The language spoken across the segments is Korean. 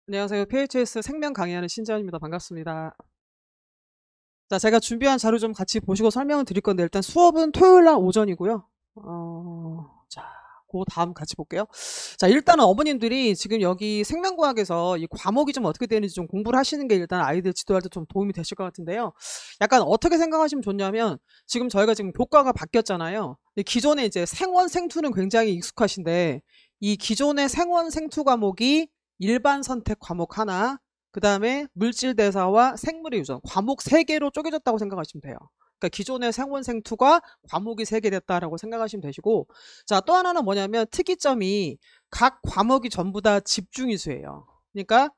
안녕하세요. PHS 생명 강의하는 신재원입니다. 반갑습니다. 자, 제가 준비한 자료 좀 같이 보시고 설명을 드릴 건데, 일단 수업은 토요일 날 오전이고요. 자, 그 다음 같이 볼게요. 자, 일단은 어머님들이 지금 여기 생명과학에서 이 과목이 좀 어떻게 되는지 좀 공부를 하시는 게 일단 아이들 지도할 때 좀 도움이 되실 것 같은데요. 약간 어떻게 생각하시면 좋냐면, 지금 저희가 지금 교과가 바뀌었잖아요. 기존에 이제 생원, 생투는 굉장히 익숙하신데, 이 기존의 생원, 생투 과목이 일반 선택 과목 하나, 그 다음에 물질대사와 생물의 유전, 과목 3개로 쪼개졌다고 생각하시면 돼요. 그러니까 기존의 생원, 생투가 과목이 3개 됐다라고 생각하시면 되시고, 자, 또 하나는 뭐냐면 특이점이 각 과목이 전부 다 집중이수예요. 그러니까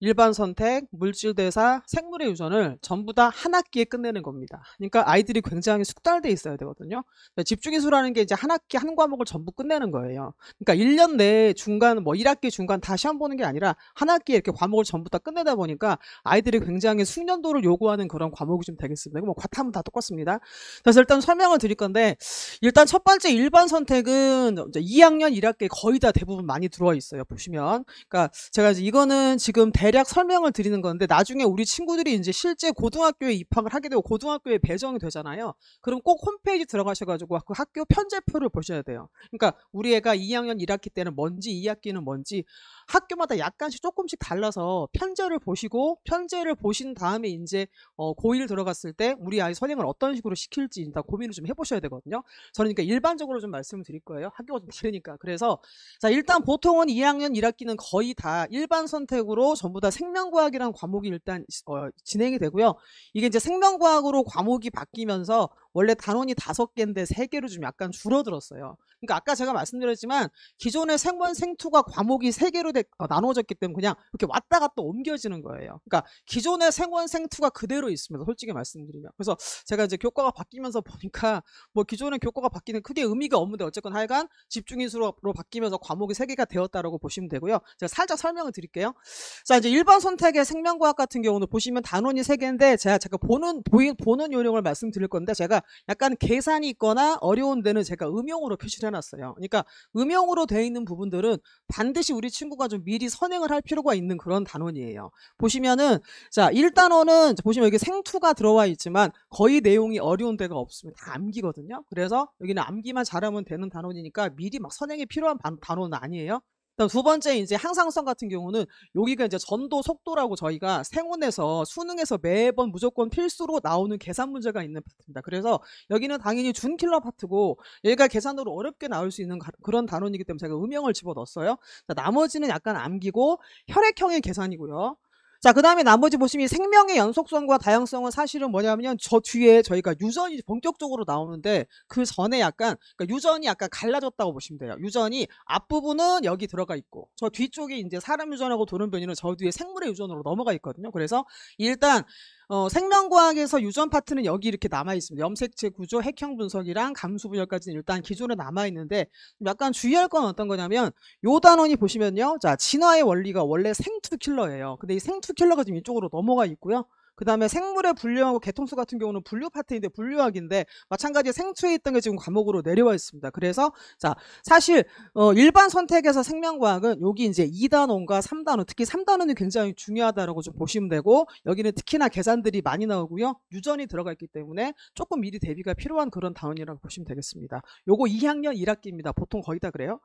일반 선택, 물질대사, 생물의 유전을 전부 다 한 학기에 끝내는 겁니다. 그러니까 아이들이 굉장히 숙달돼 있어야 되거든요. 집중이수라는 게 이제 한 학기 한 과목을 전부 끝내는 거예요. 그러니까 1년 내에 중간 뭐 1학기 중간 다 시험 보는 게 아니라 한 학기에 이렇게 과목을 전부 다 끝내다 보니까 아이들이 굉장히 숙련도를 요구하는 그런 과목이 좀 되겠습니다. 이거 뭐 과탐은 다 똑같습니다. 그래서 일단 설명을 드릴 건데, 일단 첫 번째 일반 선택은 2학년 1학기에 거의 다 대부분 많이 들어와 있어요. 보시면. 그러니까 제가 이제 이거는 지금 대략 설명을 드리는 건데, 나중에 우리 친구들이 이제 실제 고등학교에 입학을 하게 되고 고등학교에 배정이 되잖아요. 그럼 꼭 홈페이지 들어가셔가지고 그 학교 편제표를 보셔야 돼요. 그러니까 우리 애가 2학년 1학기 때는 뭔지 2학기는 뭔지 학교마다 약간씩 조금씩 달라서 편제를 보시고, 편제를 보신 다음에 이제 고1 들어갔을 때 우리 아이 선행을 어떤 식으로 시킬지 일단 고민을 좀 해보셔야 되거든요. 저는 그러니까 일반적으로 좀 말씀을 드릴 거예요. 학교가 좀 다르니까. 그래서 자, 일단 보통은 2학년 1학기는 거의 다 일반 선택으로 전부 다 생명과학이라는 과목이 일단 진행이 되고요. 이게 이제 생명과학으로 과목이 바뀌면서 원래 단원이 5개인데 3개로 좀 약간 줄어들었어요. 그러니까 아까 제가 말씀드렸지만 기존의 생원, 생투가 과목이 3개로 나눠졌기 때문에 그냥 이렇게 왔다 갔다 옮겨지는 거예요. 그러니까 기존의 생원, 생투가 그대로 있습니다. 솔직히 말씀드리면. 그래서 제가 이제 교과가 바뀌면서 보니까 뭐 기존의 교과가 바뀌는 크게 의미가 없는데 어쨌건 하여간 집중인수로 바뀌면서 과목이 3개가 되었다라고 보시면 되고요. 제가 살짝 설명을 드릴게요. 자, 이제 일반 선택의 생명과학 같은 경우는 보시면 단원이 3개인데 제가 보는 요령을 말씀드릴 건데, 제가 약간 계산이 있거나 어려운 데는 제가 음영으로 표시를 해놨어요. 그러니까 음영으로 되어 있는 부분들은 반드시 우리 친구가 좀 미리 선행을 할 필요가 있는 그런 단원이에요. 보시면은 자, 1단원은 보시면 여기 생투가 들어와 있지만 거의 내용이 어려운 데가 없습니다. 다 암기거든요. 그래서 여기는 암기만 잘하면 되는 단원이니까 미리 막 선행이 필요한 단원은 아니에요. 그다음 두 번째 이제 항상성 같은 경우는 여기가 이제 전도 속도라고 저희가 생원에서 수능에서 매번 무조건 필수로 나오는 계산 문제가 있는 파트입니다. 그래서 여기는 당연히 준킬러 파트고 얘가 계산으로 어렵게 나올 수 있는 그런 단원이기 때문에 제가 음영을 집어넣었어요. 자, 나머지는 약간 암기고 혈액형의 계산이고요. 자, 그 다음에 나머지 보시면 생명의 연속성과 다양성은 사실은 뭐냐면 저 뒤에 저희가 유전이 본격적으로 나오는데 그 전에 약간 그러니까 유전이 약간 갈라졌다고 보시면 돼요. 유전이 앞부분은 여기 들어가 있고 저 뒤쪽에 이제 사람 유전하고 돌연변이는 저 뒤에 생물의 유전으로 넘어가 있거든요. 그래서 일단 생명과학에서 유전 파트는 여기 이렇게 남아 있습니다. 염색체 구조, 핵형 분석이랑 감수 분열까지는 일단 기존에 남아 있는데 약간 주의할 건 어떤 거냐면 요 단원이 보시면요. 자, 진화의 원리가 원래 생투 킬러예요. 근데 이 생투 킬러가 지금 이쪽으로 넘어가 있고요. 그 다음에 생물의 분류하고 개통수 같은 경우는 분류 파트인데 분류학인데 마찬가지로 생투에 있던 게 지금 과목으로 내려와 있습니다. 그래서 자, 사실 일반 선택에서 생명과학은 여기 이제 2단원과 3단원, 특히 3단원이 굉장히 중요하다라고 좀 보시면 되고, 여기는 특히나 계산들이 많이 나오고요. 유전이 들어가 있기 때문에 조금 미리 대비가 필요한 그런 단원이라고 보시면 되겠습니다. 요거 2학년 1학기입니다. 보통 거의 다 그래요.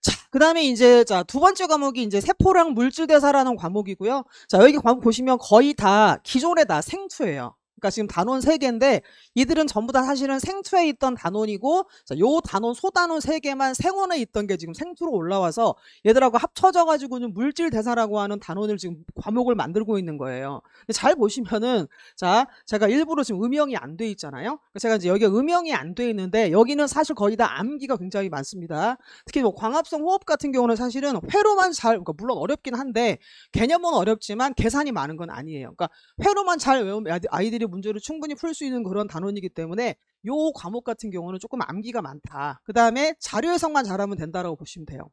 자, 그 다음에 이제, 자, 두 번째 과목이 이제 세포랑 물질대사라는 과목이고요. 자, 여기 과목 보시면 거의 다 기존에 다 생투예요. 그러니까 지금 단원 3개인데 이들은 전부 다 사실은 생투에 있던 단원이고, 자, 요 단원 소단원 3개만 생원에 있던 게 지금 생투로 올라와서 얘들하고 합쳐져 가지고는 물질대사라고 하는 단원을 지금 과목을 만들고 있는 거예요. 근데 잘 보시면은 자, 제가 일부러 지금 음영이 안 돼 있잖아요. 제가 이제 여기 음영이 안 돼 있는데 여기는 사실 거의 다 암기가 굉장히 많습니다. 특히 뭐 광합성 호흡 같은 경우는 사실은 회로만 그러니까 물론 어렵긴 한데 개념은 어렵지만 계산이 많은 건 아니에요. 그러니까 회로만 잘 외우면 아이들이 문제를 충분히 풀 수 있는 그런 단원이기 때문에 요 과목 같은 경우는 조금 암기가 많다. 그 다음에 자료 해석만 잘하면 된다라고 보시면 돼요.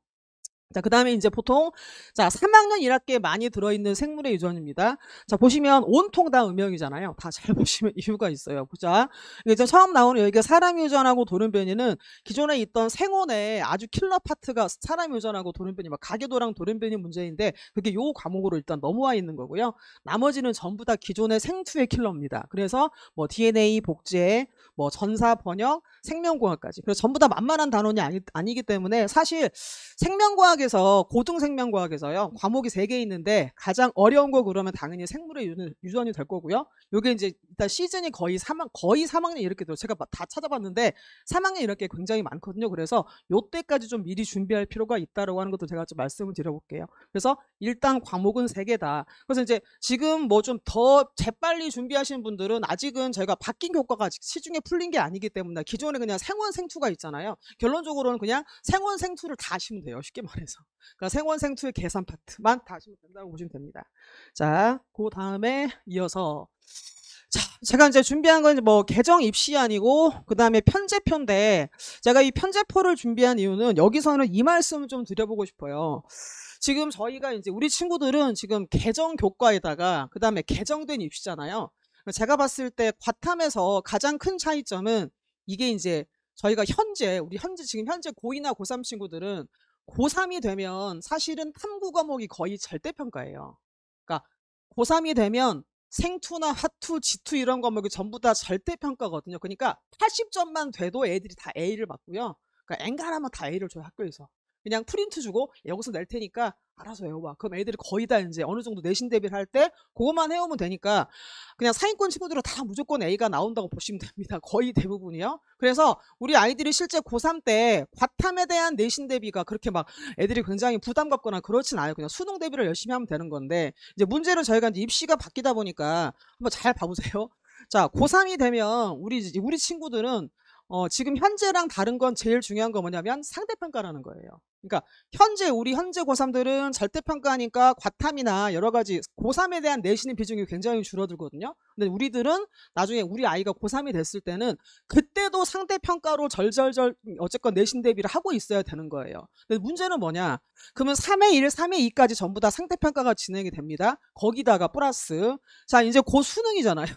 자, 그 다음에 이제 보통, 자, 3학년 1학기에 많이 들어있는 생물의 유전입니다. 자, 보시면 온통 다 음영이잖아요. 다 잘 보시면 이유가 있어요. 자, 이제 처음 나오는 여기가 사람 유전하고 돌연변이는 기존에 있던 생원의 아주 킬러 파트가 사람 유전하고 돌연변이, 막 가계도랑 돌연변이 문제인데 그게 요 과목으로 일단 넘어와 있는 거고요. 나머지는 전부 다 기존의 생투의 킬러입니다. 그래서 뭐 DNA 복제, 뭐 전사 번역, 생명공학까지. 그래서 전부 다 만만한 단원이 아니기 때문에 사실 생명과학에서 고등 생명과학에서요 과목이 3개 있는데 가장 어려운 거 그러면 당연히 생물의 유전이 될 거고요. 요게 이제 일단 시즌이 거의 3학년 이렇게 돼요. 제가 다 찾아봤는데 3학년 이렇게 굉장히 많거든요. 그래서 요때까지 좀 미리 준비할 필요가 있다라고 하는 것도 제가 좀 말씀을 드려볼게요. 그래서 일단 과목은 3개다. 그래서 이제 지금 뭐 좀 더 재빨리 준비하시는 분들은 아직은 저희가 바뀐 교과가 아직 시중에 풀린 게 아니기 때문에 기존에 그냥 생원 생투가 있잖아요. 결론적으로는 그냥 생원 생투를 다 하시면 돼요. 쉽게 말해서. 그러니까 생원 생투의 계산 파트만 다 하시면 된다고 보시면 됩니다. 자, 그 다음에 이어서 자, 제가 이제 준비한 건 뭐 개정 입시 아니고 그 다음에 편제표인데 제가 이 편제표를 준비한 이유는 여기서는 이 말씀을 좀 드려보고 싶어요. 지금 저희가 이제 우리 친구들은 지금 개정 교과에다가 그 다음에 개정된 입시잖아요. 제가 봤을 때 과탐에서 가장 큰 차이점은 이게 이제 저희가 우리 지금 현재 고2나 고3 친구들은 고3이 되면 사실은 탐구 과목이 거의 절대평가예요. 그러니까 고3이 되면 생투나 화투, 지투 이런 과목이 전부 다 절대평가거든요. 그러니까 80점만 돼도 애들이 다 A를 받고요. 그러니까 엔간하면 다 A를 줘요, 학교에서. 그냥 프린트 주고 여기서 낼 테니까 알아서 외워봐. 그럼 애들이 거의 다 이제 어느 정도 내신 대비를 할 때 그것만 해오면 되니까 그냥 상위권 친구들은 다 무조건 A가 나온다고 보시면 됩니다. 거의 대부분이요. 그래서 우리 아이들이 실제 고3 때 과탐에 대한 내신 대비가 그렇게 막 애들이 굉장히 부담 갖거나 그렇진 않아요. 그냥 수능 대비를 열심히 하면 되는 건데 이제 문제는 저희가 이제 입시가 바뀌다 보니까 한번 잘 봐보세요. 자, 고3이 되면 우리 친구들은 지금 현재랑 다른 건 제일 중요한 건 뭐냐면 상대평가라는 거예요. 그러니까 우리 현재 고3들은 절대평가니까 과탐이나 여러 가지 고3에 대한 내신의 비중이 굉장히 줄어들거든요. 근데 우리들은 나중에 우리 아이가 고3이 됐을 때는 그때도 상대평가로 절절절 어쨌건 내신 대비를 하고 있어야 되는 거예요. 근데 문제는 뭐냐? 그러면 3회 1, 3회 2까지 전부 다 상대평가가 진행이 됩니다. 거기다가 플러스 자 이제 곧 수능이잖아요.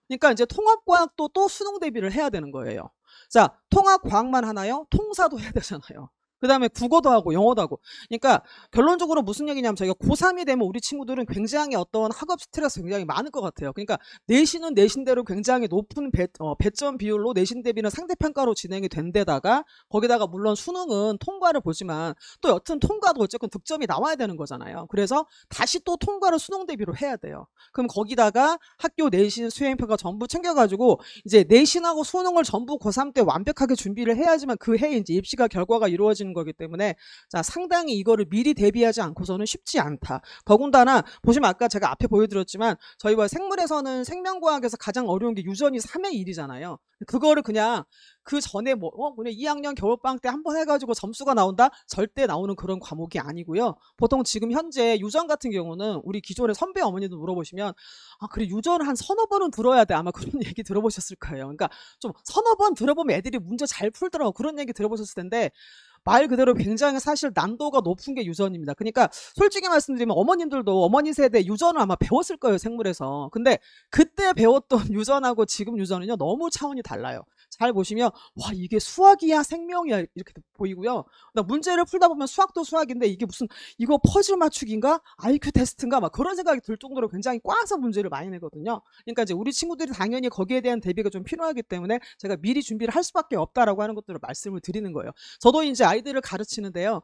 그러니까 이제 통합과학도 또 수능 대비를 해야 되는 거예요. 자, 통합과학만 하나요? 통사도 해야 되잖아요. 그 다음에 국어도 하고 영어도 하고. 그러니까 결론적으로 무슨 얘기냐면 저희가 고3이 되면 우리 친구들은 굉장히 어떤 학업 스트레스 굉장히 많을 것 같아요. 그러니까 내신은 내신대로 굉장히 높은 배점 비율로 내신 대비는 상대평가로 진행이 된 데다가 거기다가 물론 수능은 통과를 보지만 또 여튼 통과도 어쨌건 득점이 나와야 되는 거잖아요. 그래서 다시 또 통과를 수능 대비로 해야 돼요. 그럼 거기다가 학교 내신 수행평가 전부 챙겨가지고 이제 내신하고 수능을 전부 고3 때 완벽하게 준비를 해야지만 그 해에 이제 입시가 결과가 이루어지는 거기 때문에 자 상당히 이거를 미리 대비하지 않고서는 쉽지 않다. 더군다나 보시면 아까 제가 앞에 보여드렸지만 저희와 생물에서는 생명과학에서 가장 어려운 게 유전이 3의 1이잖아요. 그거를 그냥 그 전에 그냥 2학년 겨울방학 때 한번 해가지고 점수가 나온다? 절대 나오는 그런 과목이 아니고요. 보통 지금 현재 유전 같은 경우는 우리 기존의 선배 어머니도 물어보시면 아 그래 유전을 한 서너 번은 들어야 돼. 아마 그런 얘기 들어보셨을 거예요. 그러니까 좀 서너 번 들어보면 애들이 문제 잘 풀더라고. 그런 얘기 들어보셨을 텐데 말 그대로 굉장히 사실 난도가 높은 게 유전입니다. 그러니까 솔직히 말씀드리면 어머님들도 어머니 세대 유전을 아마 배웠을 거예요. 생물에서. 근데 그때 배웠던 유전하고 지금 유전은요. 너무 차원이 달라요. 잘 보시면 와 이게 수학이야 생명이야 이렇게 보이고요. 문제를 풀다 보면 수학도 수학인데 이게 무슨 이거 퍼즐 맞추기인가? IQ 테스트인가? 막 그런 생각이 들 정도로 굉장히 꽉서 문제를 많이 내거든요. 그러니까 이제 우리 친구들이 당연히 거기에 대한 대비가 좀 필요하기 때문에 제가 미리 준비를 할 수밖에 없다라고 하는 것들을 말씀을 드리는 거예요. 저도 이제 아이들을 가르치는데요.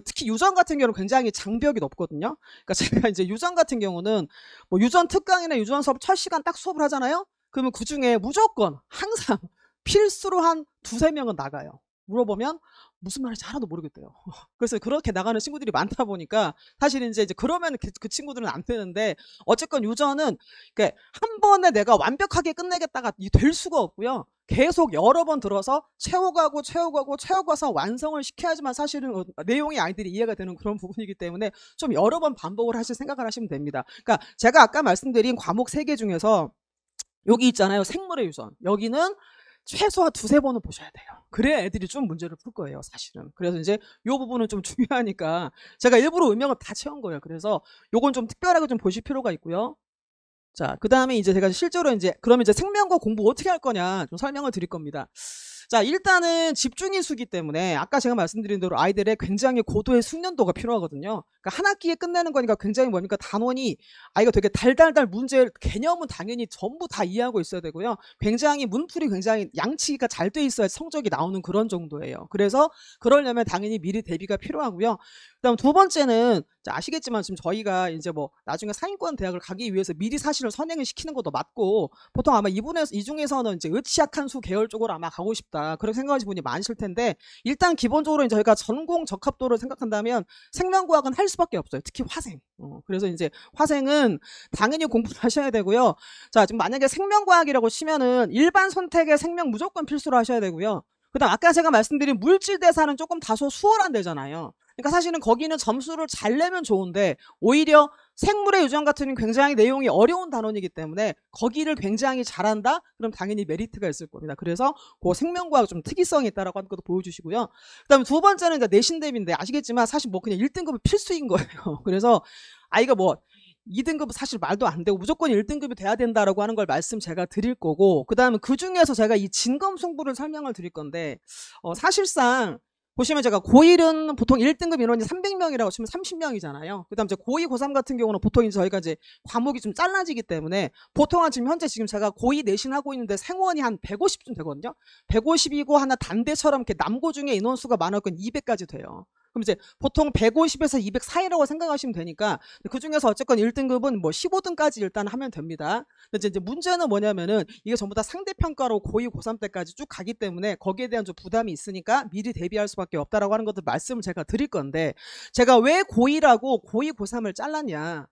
특히 유전 같은 경우는 굉장히 장벽이 높거든요. 그러니까 제가 이제 유전 같은 경우는 뭐 유전 특강이나 유전 수업 첫 시간 딱 수업을 하잖아요. 그러면 그 중에 무조건 항상 필수로 한 두세 명은 나가요. 물어보면 무슨 말인지 하나도 모르겠대요. 그래서 그렇게 나가는 친구들이 많다 보니까 사실 이제 그러면 그 친구들은 안 되는데 어쨌건 유전은 한 번에 내가 완벽하게 끝내겠다가 될 수가 없고요. 계속 여러 번 들어서 채워가서 완성을 시켜야지만 사실은 내용이 아이들이 이해가 되는 그런 부분이기 때문에 좀 여러 번 반복을 하실 생각을 하시면 됩니다. 그러니까 제가 아까 말씀드린 과목 3개 중에서 여기 있잖아요. 생물의 유전. 여기는 최소한 두세 번은 보셔야 돼요. 그래야 애들이 좀 문제를 풀 거예요, 사실은. 그래서 이제 요 부분은 좀 중요하니까 제가 일부러 음영을 다 채운 거예요. 그래서 요건 좀 특별하게 좀 보실 필요가 있고요. 자, 그 다음에 이제 제가 실제로 이제 그러면 이제 생명과 공부 어떻게 할 거냐 좀 설명을 드릴 겁니다. 자, 일단은 집중인수기 때문에 아까 제가 말씀드린 대로 아이들의 굉장히 고도의 숙련도가 필요하거든요. 그러니까 한 학기에 끝내는 거니까 굉장히 뭡니까? 단원이 아이가 되게 달달달 문제 개념은 당연히 전부 다 이해하고 있어야 되고요. 굉장히 문풀이 굉장히 양치기가 잘 돼 있어야 성적이 나오는 그런 정도예요. 그래서 그러려면 당연히 미리 대비가 필요하고요. 그다음 두 번째는 아시겠지만 지금 저희가 이제 뭐 나중에 상위권 대학을 가기 위해서 미리 사실을 선행을 시키는 것도 맞고 보통 아마 이 중에서는 이제 의치약한수 계열 쪽으로 아마 가고 싶다 그렇게 생각하시는 분이 많으실 텐데 일단 기본적으로 이제 저희가 전공 적합도를 생각한다면 생명과학은 할 수밖에 없어요. 특히 화생. 그래서 이제 화생은 당연히 공부를 하셔야 되고요. 자, 지금 만약에 생명과학이라고 치면은 일반 선택에 생명 무조건 필수로 하셔야 되고요. 그다음 아까 제가 말씀드린 물질 대사는 조금 다소 수월한 데잖아요. 그러니까 사실은 거기는 점수를 잘 내면 좋은데 오히려 생물의 유전 같은 경우는 굉장히 내용이 어려운 단원이기 때문에 거기를 굉장히 잘한다? 그럼 당연히 메리트가 있을 겁니다. 그래서 그 생명과학 좀 특이성이 있다라고 하는 것도 보여주시고요. 그다음에 두 번째는 이제 내신 대비인데 아시겠지만 사실 뭐 그냥 1등급은 필수인 거예요. 그래서 아이가 뭐 2등급은 사실 말도 안 되고 무조건 1등급이 돼야 된다라고 하는 걸 말씀 제가 드릴 거고 그 다음에 그 중에서 제가 이 진검승부를 설명을 드릴 건데 사실상 보시면 제가 고1은 보통 1등급 인원이 300명이라고 치면 30명이잖아요. 그 다음 이제 고2, 고3 같은 경우는 보통 이제 저희가 이제 과목이 좀 잘라지기 때문에 보통은 지금 현재 제가 고2 내신 하고 있는데 생원이 한 150쯤 되거든요. 150이고 하나 단대처럼 이렇게 남고 중에 인원수가 많았건 200까지 돼요. 그럼 이제 보통 150에서 200 사이라고 생각하시면 되니까 그 중에서 어쨌건 1등급은 뭐 15등까지 일단 하면 됩니다. 근데 이제 문제는 뭐냐면은 이게 전부 다 상대평가로 고2, 고3 때까지 쭉 가기 때문에 거기에 대한 좀 부담이 있으니까 미리 대비할 수밖에 없다라고 하는 것들 말씀을 제가 드릴 건데 제가 왜 고2라고 고2, 고3을 잘랐냐.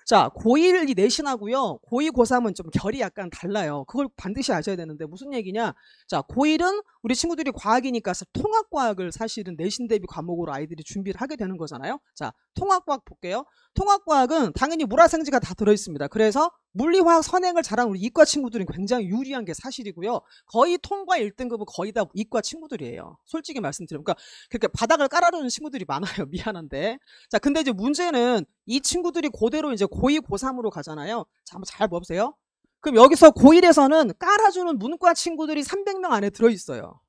자, 고1이 내신하고요. 고2, 고3은 좀 결이 약간 달라요. 그걸 반드시 아셔야 되는데 무슨 얘기냐. 자, 고1은 우리 친구들이 과학이니까 통합과학을 사실은 내신 대비 과목으로 아이들이 준비를 하게 되는 거잖아요. 자, 통합과학 볼게요. 통합과학은 당연히 물화생지가 다 들어있습니다. 그래서 물리화학 선행을 잘한 우리 이과 친구들은 굉장히 유리한 게 사실이고요. 거의 통과 1등급은 거의 다 이과 친구들이에요. 솔직히 말씀드리면. 그러니까 그렇게 바닥을 깔아주는 친구들이 많아요. 미안한데. 자, 근데 이제 문제는 이 친구들이 그대로 이제 고2, 고3으로 가잖아요. 자, 한번 잘 봐보세요. 그럼 여기서 고1에서는 깔아주는 문과 친구들이 300명 안에 들어있어요.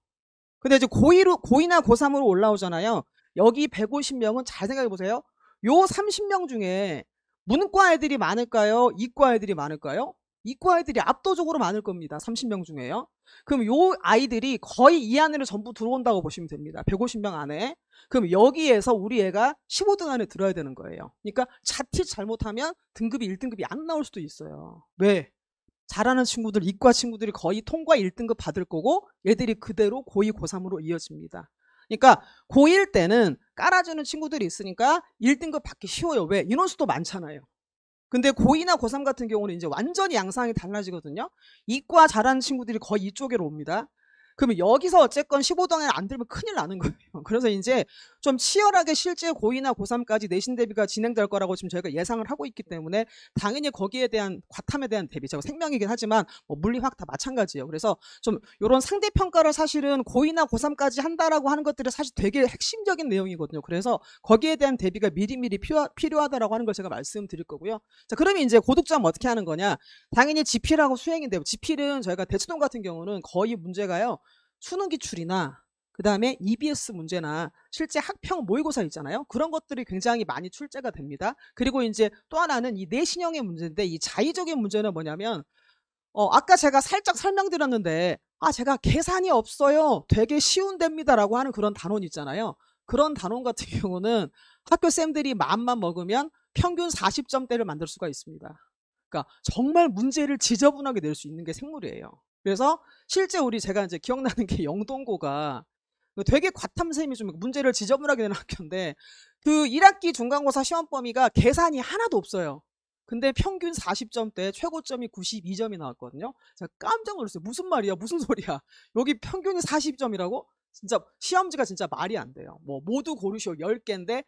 근데 이제 고2나 고3으로 올라오잖아요. 여기 150명은 잘 생각해보세요. 요 30명 중에 문과 애들이 많을까요? 이과 애들이 많을까요? 이과 애들이 압도적으로 많을 겁니다. 30명 중에요. 그럼 요 아이들이 거의 이 안으로 전부 들어온다고 보시면 됩니다. 150명 안에. 그럼 여기에서 우리 애가 15등 안에 들어야 되는 거예요. 그러니까 자칫 잘못하면 등급이 1등급이 안 나올 수도 있어요. 왜? 잘하는 친구들, 이과 친구들이 거의 통과 1등급 받을 거고 얘들이 그대로 고2, 고3으로 이어집니다. 그러니까 고1 때는 깔아주는 친구들이 있으니까 1등급 받기 쉬워요. 왜? 인원수도 많잖아요. 근데 고2나 고3 같은 경우는 이제 완전히 양상이 달라지거든요. 이과 잘하는 친구들이 거의 이쪽으로 옵니다. 그러면 여기서 어쨌건 15등에 안 들면 큰일 나는 거예요. 그래서 이제 좀 치열하게 실제 고2나 고3까지 내신 대비가 진행될 거라고 지금 저희가 예상을 하고 있기 때문에 당연히 거기에 대한 과탐에 대한 대비, 제가 생명이긴 하지만 뭐 물리화학 다 마찬가지예요. 그래서 좀 이런 상대평가를 사실은 고2나 고3까지 한다라고 하는 것들은 사실 되게 핵심적인 내용이거든요. 그래서 거기에 대한 대비가 미리미리 필요하다라고 하는 걸 제가 말씀드릴 거고요. 자, 그러면 이제 고득점 어떻게 하는 거냐. 당연히 지필하고 수행인데요. 지필은 저희가 대치동 같은 경우는 거의 문제가요. 수능 기출이나 그 다음에 EBS 문제나 실제 학평 모의고사 있잖아요. 그런 것들이 굉장히 많이 출제가 됩니다. 그리고 이제 또 하나는 이 내신형의 문제인데 이 자의적인 문제는 뭐냐면 아까 제가 살짝 설명드렸는데 제가 계산이 없어요. 되게 쉬운 데입니다 라고 하는 그런 단원 있잖아요. 그런 단원 같은 경우는 학교 쌤들이 마음만 먹으면 평균 40점대를 만들 수가 있습니다. 그러니까 정말 문제를 지저분하게 낼 수 있는 게 생물이에요. 그래서 실제 제가 이제 기억나는 게 영동고가 되게 과탐쌤이 좀 문제를 지저분하게 내는 학교인데 그 1학기 중간고사 시험 범위가 계산이 하나도 없어요. 근데 평균 40점대 최고점이 92점이 나왔거든요. 제가 깜짝 놀랐어요. 무슨 말이야? 무슨 소리야? 여기 평균이 40점이라고? 진짜 시험지가 진짜 말이 안 돼요. 뭐 모두 고르시오 10개인데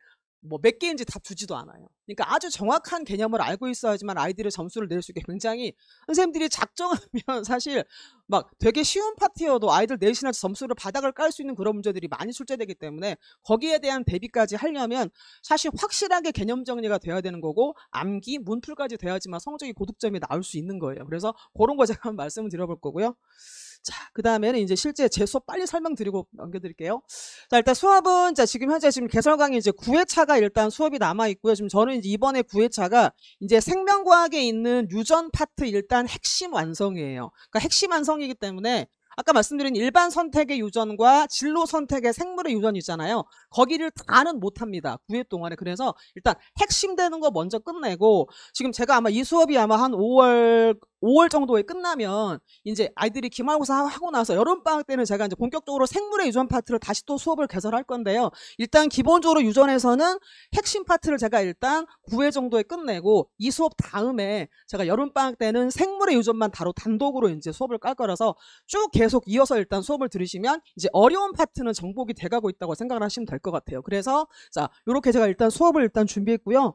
뭐 몇 개인지 답 주지도 않아요. 그러니까 아주 정확한 개념을 알고 있어야지만 아이들의 점수를 낼 수 있게 굉장히 선생님들이 작정하면 사실 막 되게 쉬운 파트여도 아이들 내신할 점수를 바닥을 깔 수 있는 그런 문제들이 많이 출제되기 때문에 거기에 대한 대비까지 하려면 사실 확실하게 개념 정리가 돼야 되는 거고 암기, 문풀까지 돼야지만 성적이 고득점이 나올 수 있는 거예요. 그래서 그런 거 제가 한번 말씀을 드려볼 거고요. 자, 그 다음에는 이제 실제 제 수업 빨리 설명드리고 넘겨드릴게요. 자, 일단 수업은 자, 지금 현재 지금 개설 강의 이제 9회차가 일단 수업이 남아있고요. 지금 저는 이제 이번에 9회차가 이제 생명과학에 있는 유전 파트 일단 핵심 완성이에요. 그러니까 핵심 완성이기 때문에 아까 말씀드린 일반 선택의 유전과 진로 선택의 생물의 유전이 있잖아요. 거기를 다는 못합니다. 9회 동안에. 그래서 일단 핵심 되는 거 먼저 끝내고 지금 제가 아마 이 수업이 아마 한 5월 정도에 끝나면 이제 아이들이 기말고사 하고 나서 여름방학 때는 제가 이제 본격적으로 생물의 유전 파트를 다시 또 수업을 개설할 건데요. 일단 기본적으로 유전에서는 핵심 파트를 제가 일단 9회 정도에 끝내고 이 수업 다음에 제가 여름방학 때는 생물의 유전만 바로 단독으로 이제 수업을 깔 거라서 쭉 계속 이어서 일단 수업을 들으시면 이제 어려운 파트는 정복이 돼가고 있다고 생각을 하시면 될 것 같아요. 그래서 자, 요렇게 제가 일단 수업을 일단 준비했고요.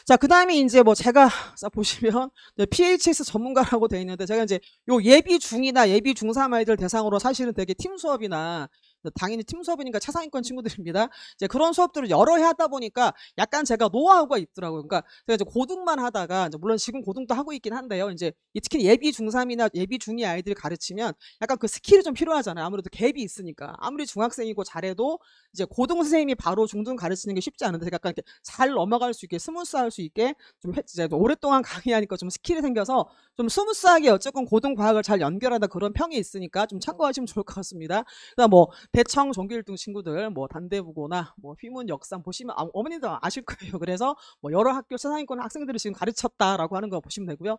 자, 그 다음에 이제 뭐 제가 자, 보시면 PHS 전문가라고 되어 있는데 제가 이제 요 예비 중이나 예비 중3 아이들 대상으로 사실은 되게 팀 수업이나 당연히 팀 수업이니까 최상위권 친구들입니다. 이제 그런 수업들을 여러 해 하다 보니까 약간 제가 노하우가 있더라고요. 그러니까 제가 이제 고등만 하다가 이제 물론 지금 고등도 하고 있긴 한데요. 이제 특히 예비 중3이나 예비 중2 아이들 가르치면 약간 그 스킬이 좀 필요하잖아요. 아무래도 갭이 있으니까. 아무리 중학생이고 잘해도 이제 고등 선생님이 바로 중등 가르치는 게 쉽지 않은데 제가 약간 이렇게 잘 넘어갈 수 있게 스무스할 수 있게 좀 이제 오랫동안 강의하니까 좀 스킬이 생겨서 좀 스무스하게 어쨌건 고등 과학을 잘 연결하다 그런 평이 있으니까 좀 참고하시면 좋을 것 같습니다. 그다음 뭐 대청 전교 1등 친구들 뭐 단대부고나 뭐 휘문 역삼 보시면 어머님도 아실 거예요. 그래서 뭐 여러 학교 최상위권 학생들을 지금 가르쳤다라고 하는 거 보시면 되고요.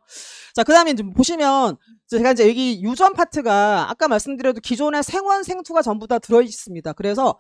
자, 그다음에 이제 보시면 제가 이제 여기 유전 파트가 아까 말씀드려도 기존의 생원 생투가 전부 다 들어 있습니다. 그래서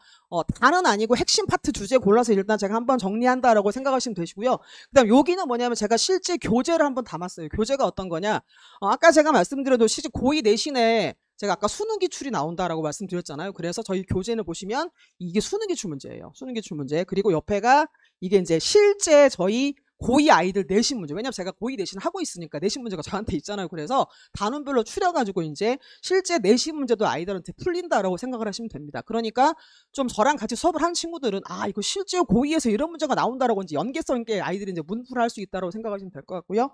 다는 아니고 핵심 파트 주제 골라서 일단 제가 한번 정리한다라고 생각하시면 되시고요. 그다음 여기는 뭐냐면 제가 실제 교재를 한번 담았어요. 교재가 어떤 거냐? 아까 제가 말씀드려도 실제 고2 내신에 제가 아까 수능 기출이 나온다라고 말씀드렸잖아요. 그래서 저희 교재를 보시면 이게 수능 기출 문제예요. 수능 기출 문제. 그리고 옆에가 이게 이제 실제 저희 고2 아이들 내신 문제. 왜냐면 제가 고2 내신 하고 있으니까 내신 문제가 저한테 있잖아요. 그래서 단원별로 추려가지고 이제 실제 내신 문제도 아이들한테 풀린다라고 생각을 하시면 됩니다. 그러니까 좀 저랑 같이 수업을 한 친구들은 아, 이거 실제 고2에서 이런 문제가 나온다라고 이제 연계성 있게 아이들이 이제 문풀을 할 수 있다라고 생각하시면 될 것 같고요.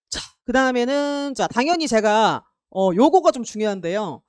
자, 그 다음에는 자, 당연히 제가 요거가 좀 중요한데요.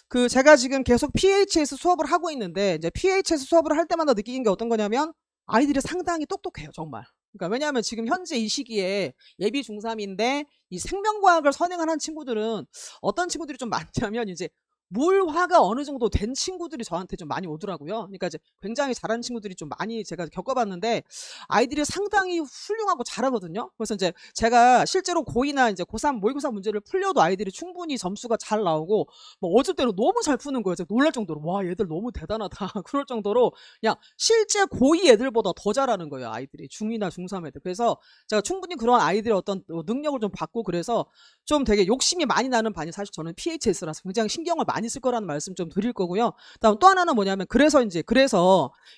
그 제가 지금 계속 PHS 수업을 하고 있는데 이제 PHS 수업을 할 때마다 느끼는 게 어떤 거냐면 아이들이 상당히 똑똑해요, 정말. 그러니까 왜냐하면 지금 현재 이 시기에 예비 중3인데 이 생명과학을 선행하는 친구들은 어떤 친구들이 좀 많냐면 이제 물화가 어느 정도 된 친구들이 저한테 좀 많이 오더라고요. 그러니까 이제 굉장히 잘하는 친구들이 좀 많이 제가 겪어봤는데 아이들이 상당히 훌륭하고 잘하거든요. 그래서 이제 제가 실제로 고2나 이제 고3 모의고사 문제를 풀려도 아이들이 충분히 점수가 잘 나오고 뭐 어쩔 때는 너무 잘 푸는 거예요. 제가 놀랄 정도로 와, 얘들 너무 대단하다. 그럴 정도로 그냥 실제 고2 애들보다 더 잘하는 거예요. 아이들이 중2나 중3 애들. 그래서 제가 충분히 그런 아이들의 어떤 능력을 좀 받고 그래서 좀 되게 욕심이 많이 나는 반이 사실 저는 PHS라서 굉장히 신경을 많이 쓸 거라는 말씀 좀 드릴 거고요. 다음 또 하나는 뭐냐면 그래서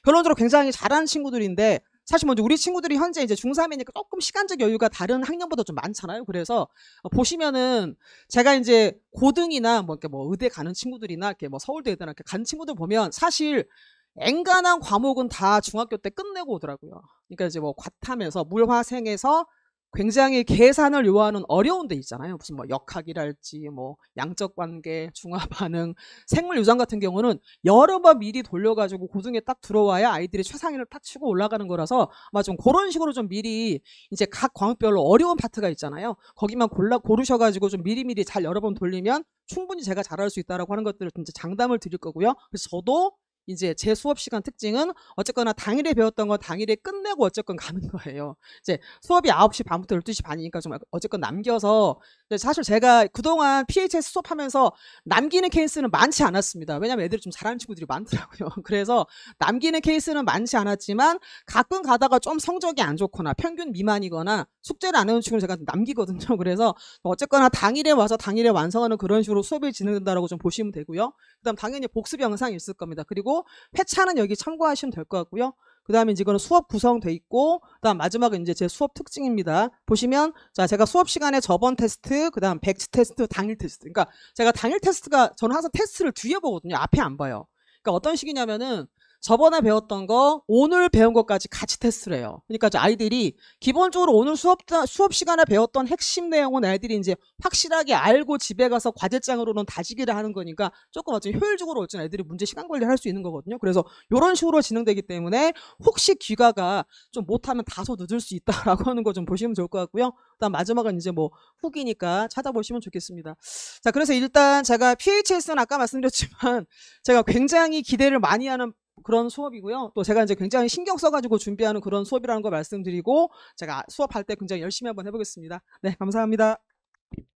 결론적으로 굉장히 잘하는 친구들인데 사실 먼저 우리 친구들이 현재 이제 중3이니까 조금 시간적 여유가 다른 학년보다 좀 많잖아요. 그래서 보시면은 제가 이제 고등이나 뭐 이렇게 뭐 의대 가는 친구들이나 이렇게 뭐 서울대 의대나 이렇게 가는 친구들 보면 사실 엔간한 과목은 다 중학교 때 끝내고 오더라고요. 그러니까 이제 뭐 과탐에서 물화생에서 굉장히 계산을 요하는 어려운 데 있잖아요. 무슨 뭐 역학이랄지 뭐 양적 관계, 중화 반응, 생물 유전 같은 경우는 여러 번 미리 돌려가지고 고등에 딱 들어와야 아이들이 최상위를 딱 치고 올라가는 거라서 아마 좀 그런 식으로 좀 미리 이제 각 과목별로 어려운 파트가 있잖아요. 거기만 고르셔가지고 좀 미리미리 잘 여러 번 돌리면 충분히 제가 잘할 수 있다라고 하는 것들을 이제 장담을 드릴 거고요. 그래서 저도 이제 제 수업 시간 특징은 어쨌거나 당일에 배웠던 거 당일에 끝내고 어쨌건 가는 거예요. 이제 수업이 9시 반부터 12시 반이니까 좀 어쨌건 남겨서 사실 제가 그동안 PHS 수업하면서 남기는 케이스는 많지 않았습니다. 왜냐면 애들이 좀 잘하는 친구들이 많더라고요. 그래서 남기는 케이스는 많지 않았지만 가끔 가다가 좀 성적이 안 좋거나 평균 미만이거나 숙제를 안 해온 친구를 제가 남기거든요. 그래서 어쨌거나 당일에 와서 당일에 완성하는 그런 식으로 수업이 진행된다라고 좀 보시면 되고요. 그다음 당연히 복습 영상이 있을 겁니다. 그리고 회차는 여기 참고하시면 될 것 같고요. 그 다음에 이제 이거는 수업 구성돼 있고, 그 다음 마지막은 이제 제 수업 특징입니다. 보시면, 자, 제가 수업 시간에 저번 테스트, 그 다음 배치 테스트, 당일 테스트. 그러니까 제가 당일 테스트가, 저는 항상 테스트를 뒤에 보거든요. 앞에 안 봐요. 그러니까 어떤 식이냐면은, 저번에 배웠던 거, 오늘 배운 것까지 같이 테스트를 해요. 그러니까 이제 아이들이 기본적으로 오늘 수업 시간에 배웠던 핵심 내용은 애들이 이제 확실하게 알고 집에 가서 과제장으로는 다지기를 하는 거니까 조금 어쨌든 효율적으로 어쨌든 애들이 문제 시간 관리를 할 수 있는 거거든요. 그래서 이런 식으로 진행되기 때문에 혹시 귀가가 좀 못하면 다소 늦을 수 있다라고 하는 거 좀 보시면 좋을 것 같고요. 그다음 마지막은 이제 뭐 후기니까 찾아보시면 좋겠습니다. 자, 그래서 일단 제가 PHS는 아까 말씀드렸지만 제가 굉장히 기대를 많이 하는 그런 수업이고요. 또 제가 이제 굉장히 신경 써가지고 준비하는 그런 수업이라는 거 말씀드리고 제가 수업할 때 굉장히 열심히 한번 해보겠습니다. 네, 감사합니다.